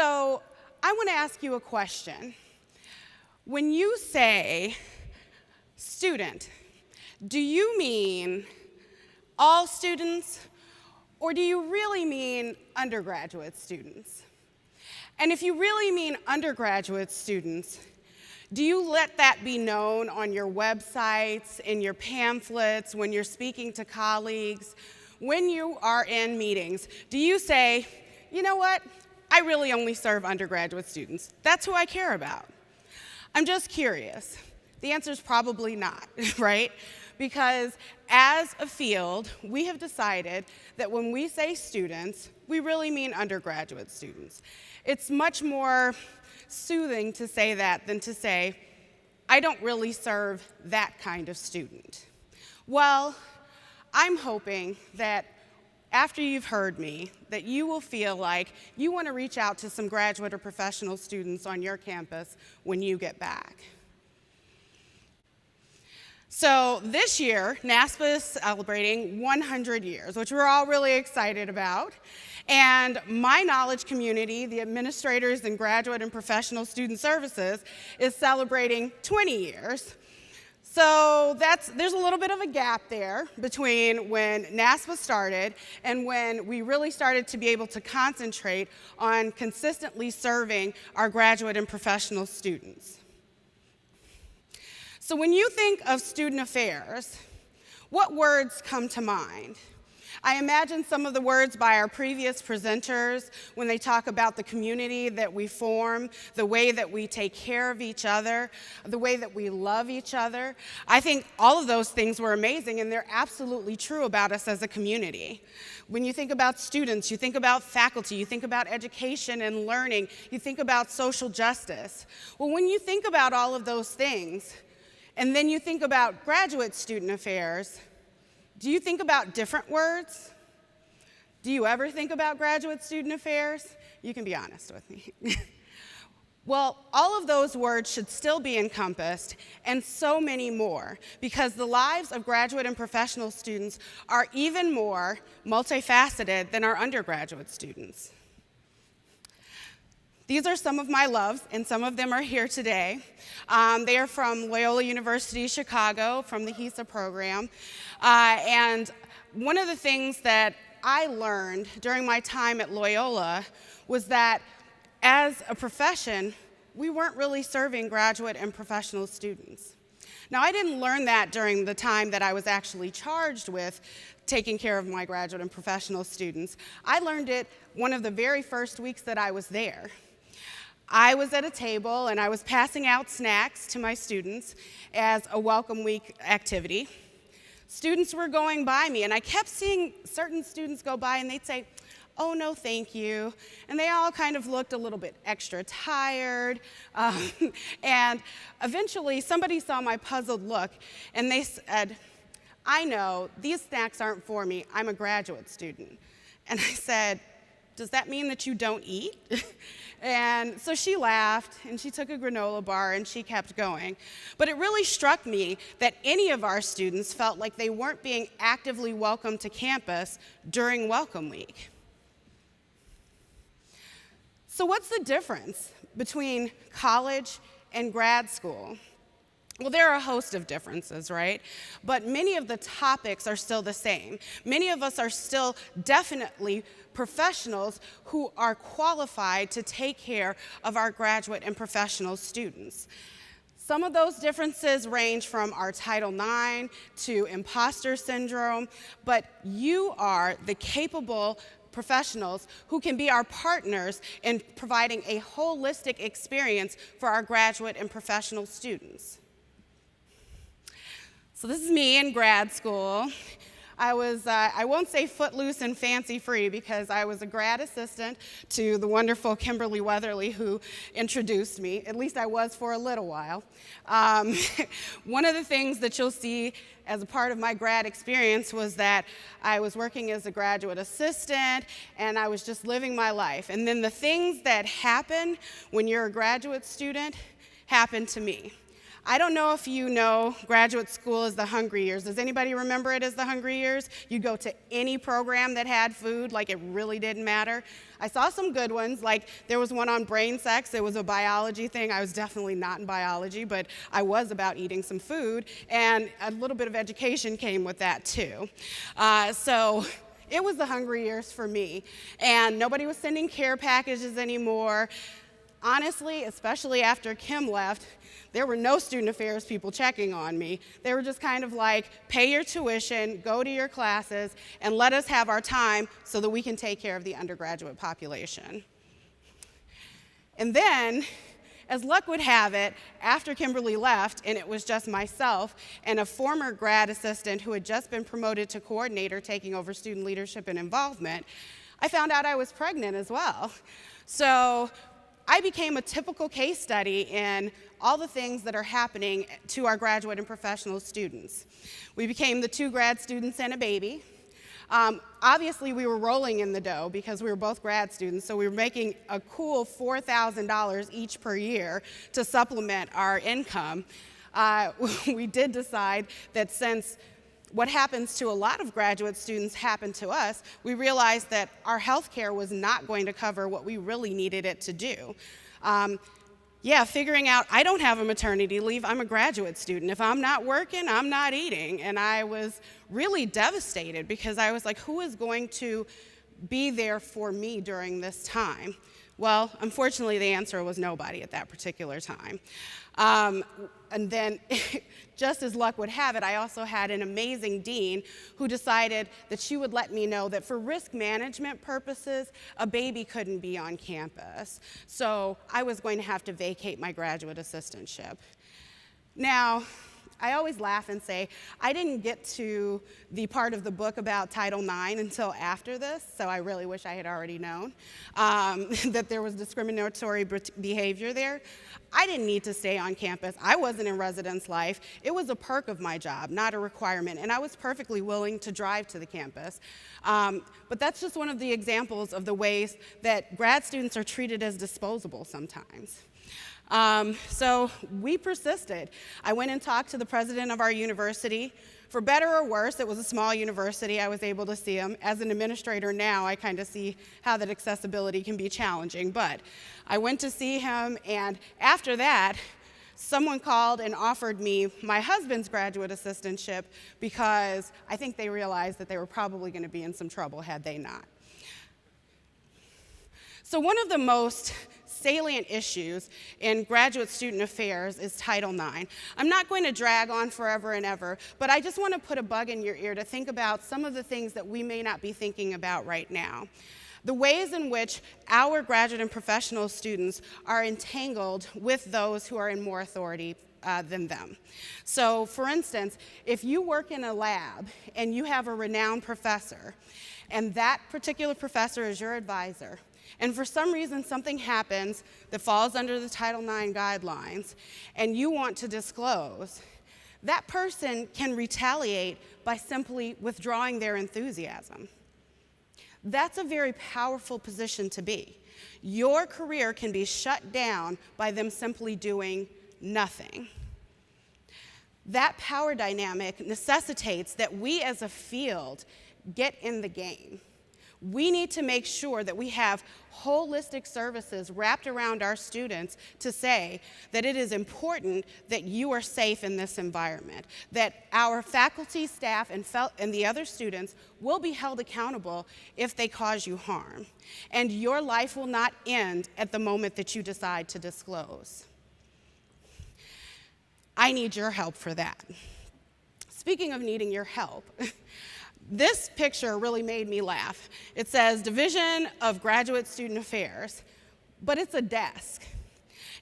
So I want to ask you a question. When you say student, do you mean all students, or do you really mean undergraduate students? And if you really mean undergraduate students, do you let that be known on your websites, in your pamphlets, when you're speaking to colleagues, when you are in meetings? Do you say, you know what, I really only serve undergraduate students. That's who I care about. I'm just curious. The answer is probably not, right? Because as a field, we have decided that when we say students, we really mean undergraduate students. It's much more soothing to say that than to say, I don't really serve that kind of student. Well, I'm hoping that after you've heard me, that you will feel like you want to reach out to some graduate or professional students on your campus when you get back. So this year, NASPA is celebrating 100 years, which we're all really excited about. And my knowledge community, the administrators and graduate and professional student services, is celebrating 20 years. So there's a little bit of a gap there between when NASPA started and when we really started to be able to concentrate on consistently serving our graduate and professional students. So when you think of student affairs, what words come to mind? I imagine some of the words by our previous presenters when they talk about the community that we form, the way that we take care of each other, the way that we love each other. I think all of those things were amazing, and they're absolutely true about us as a community. When you think about students, you think about faculty, you think about education and learning, you think about social justice. Well, when you think about all of those things, and then you think about graduate student affairs, do you think about different words? Do you ever think about graduate student affairs? You can be honest with me. Well, all of those words should still be encompassed, and so many more, because the lives of graduate and professional students are even more multifaceted than our undergraduate students. These are some of my loves, and some of them are here today. They are from Loyola University Chicago, from the HESA program. And one of the things that I learned during my time at Loyola was that as a profession, we weren't really serving graduate and professional students. Now, I didn't learn that during the time that I was actually charged with taking care of my graduate and professional students. I learned it one of the very first weeks that I was there. I was at a table and I was passing out snacks to my students as a welcome week activity. Students were going by me, and I kept seeing certain students go by and they'd say, "Oh, no, thank you." And they all kind of looked a little bit extra tired. And eventually somebody saw my puzzled look and they said, "I know, these snacks aren't for me. I'm a graduate student." And I said, "Does that mean that you don't eat?" And so she laughed, and she took a granola bar, and she kept going. But it really struck me that any of our students felt like they weren't being actively welcomed to campus during Welcome Week. So what's the difference between college and grad school? Well, there are a host of differences, right? But many of the topics are still the same. Many of us are still definitely professionals who are qualified to take care of our graduate and professional students. Some of those differences range from our Title IX to imposter syndrome, but you are the capable professionals who can be our partners in providing a holistic experience for our graduate and professional students. So this is me in grad school. I won't say footloose and fancy-free because I was a grad assistant to the wonderful Kimberly Weatherly who introduced me. At least I was for a little while. One of the things that you'll see as a part of my grad experience was that I was working as a graduate assistant and I was just living my life. And then the things that happen when you're a graduate student happened to me. I don't know if you know graduate school as the hungry years. Does anybody remember it as the hungry years? You'd go to any program that had food, like it really didn't matter. I saw some good ones, like there was one on brain sex. It was a biology thing. I was definitely not in biology, but I was about eating some food, and a little bit of education came with that too. So it was the hungry years for me, and nobody was sending care packages anymore. Honestly, especially after Kim left, there were no student affairs people checking on me. They were just kind of like, pay your tuition, go to your classes, and let us have our time so that we can take care of the undergraduate population. And then, as luck would have it, after Kimberly left, and it was just myself and a former grad assistant who had just been promoted to coordinator taking over student leadership and involvement, I found out I was pregnant as well. So I became a typical case study in all the things that are happening to our graduate and professional students. We became the 2 grad students and a baby. Obviously, we were rolling in the dough because we were both grad students, so we were making a cool $4,000 each per year to supplement our income. We did decide that since what happens to a lot of graduate students happened to us, we realized that our health care was not going to cover what we really needed it to do. Figuring out I don't have a maternity leave, I'm a graduate student. If I'm not working, I'm not eating. And I was really devastated because I was like, who is going to be there for me during this time? Well, unfortunately, the answer was nobody at that particular time. And then, just as luck would have it, I also had an amazing dean who decided that she would let me know that for risk management purposes, a baby couldn't be on campus. So I was going to have to vacate my graduate assistantship. Now, I always laugh and say, I didn't get to the part of the book about Title IX until after this, so I really wish I had already known that there was discriminatory behavior there. I didn't need to stay on campus. I wasn't in residence life. It was a perk of my job, not a requirement, and I was perfectly willing to drive to the campus. But that's just one of the examples of the ways that grad students are treated as disposable sometimes. So we persisted. I went and talked to the president of our university. For better or worse, it was a small university. I was able to see him. As an administrator now, I kind of see how that accessibility can be challenging. But I went to see him, and after that, someone called and offered me my husband's graduate assistantship because I think they realized that they were probably going to be in some trouble had they not. So one of the most salient issues in graduate student affairs is Title IX. I'm not going to drag on forever and ever, but I just want to put a bug in your ear to think about some of the things that we may not be thinking about right now. The ways in which our graduate and professional students are entangled with those who are in more authority than them. So, for instance, if you work in a lab and you have a renowned professor, and that particular professor is your advisor, and for some reason something happens that falls under the Title IX guidelines, and you want to disclose, that person can retaliate by simply withdrawing their enthusiasm. That's a very powerful position to be. Your career can be shut down by them simply doing nothing. That power dynamic necessitates that we as a field get in the game. We need to make sure that we have holistic services wrapped around our students to say that it is important that you are safe in this environment, that our faculty, staff, and the other students will be held accountable if they cause you harm. And your life will not end at the moment that you decide to disclose. I need your help for that. Speaking of needing your help, this picture really made me laugh. It says Division of Graduate Student Affairs, but it's a desk.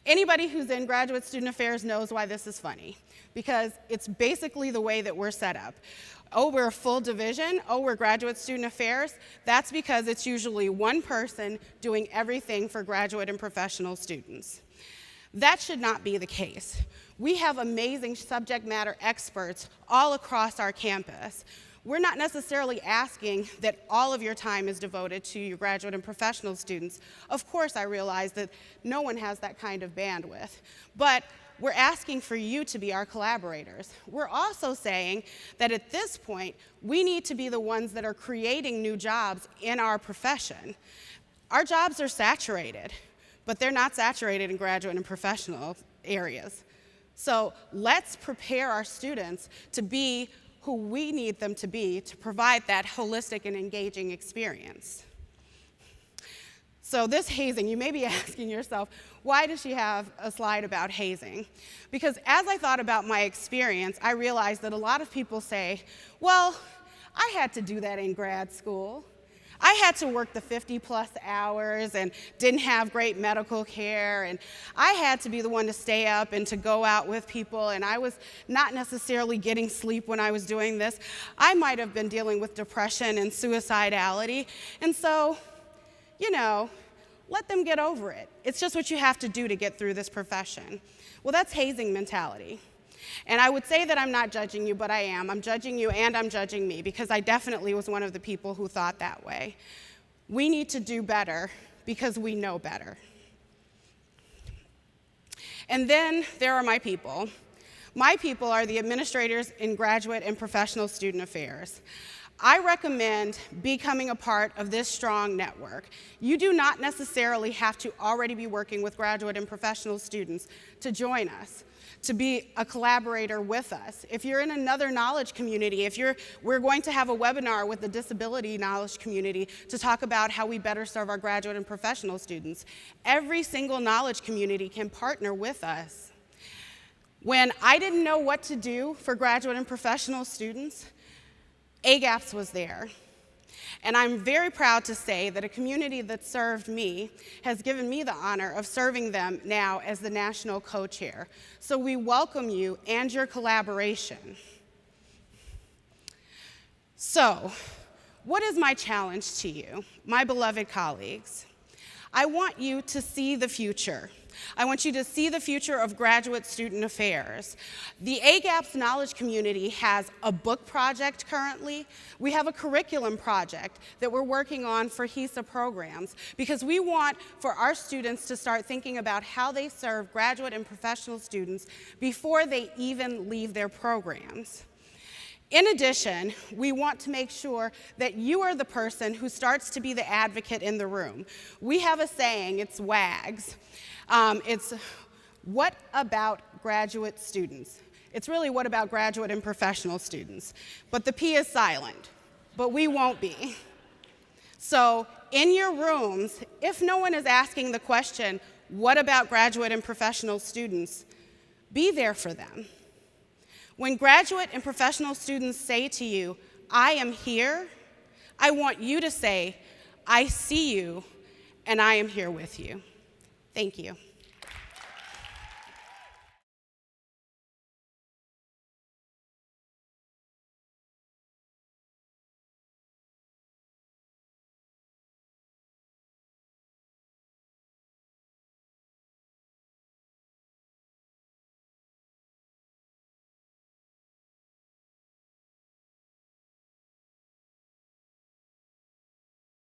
Anybody who's in graduate student affairs knows why this is funny, because it's basically the way that we're set up. Oh, we're a full division. Oh, we're graduate student affairs. That's because it's usually one person doing everything for graduate and professional students. That should not be the case. We have amazing subject matter experts all across our campus. we're not necessarily asking that all of your time is devoted to your graduate and professional students. Of course, I realize that no one has that kind of bandwidth, but we're asking for you to be our collaborators. We're also saying that at this point, we need to be the ones that are creating new jobs in our profession. Our jobs are saturated, but they're not saturated in graduate and professional areas. So let's prepare our students to be who we need them to be to provide that holistic and engaging experience. So this hazing, you may be asking yourself, why does she have a slide about hazing? Because as I thought about my experience, I realized that a lot of people say, well, I had to do that in grad school. I had to work the 50-plus hours and didn't have great medical care, and I had to be the one to stay up and to go out with people, and I was not necessarily getting sleep when I was doing this. I might have been dealing with depression and suicidality, and so, you know, let them get over it. It's just what you have to do to get through this profession. Well, that's hazing mentality. And I would say that I'm not judging you, but I am. I'm judging you and I'm judging me, because I definitely was one of the people who thought that way. We need to do better because we know better. And then there are my people. My people are the administrators in graduate and professional student affairs. I recommend becoming a part of this strong network. You do not necessarily have to already be working with graduate and professional students to join us, to be a collaborator with us. If you're in another knowledge community, we're going to have a webinar with the disability knowledge community to talk about how we better serve our graduate and professional students. Every single knowledge community can partner with us. When I didn't know what to do for graduate and professional students, AGAPSS was there. And I'm very proud to say that a community that served me has given me the honor of serving them now as the national co-chair. So we welcome you and your collaboration. So, what is my challenge to you, my beloved colleagues? I want you to see the future. I want you to see the future of graduate student affairs. The AGAPSS knowledge community has a book project currently. We have a curriculum project that we're working on for HESA programs, because we want for our students to start thinking about how they serve graduate and professional students before they even leave their programs. In addition, we want to make sure that you are the person who starts to be the advocate in the room. We have a saying, it's WAGS. It's what about graduate students? It's really what about graduate and professional students? But the P is silent, but we won't be. So in your rooms, if no one is asking the question, what about graduate and professional students, be there for them. When graduate and professional students say to you, I am here, I want you to say, I see you, and I am here with you. Thank you.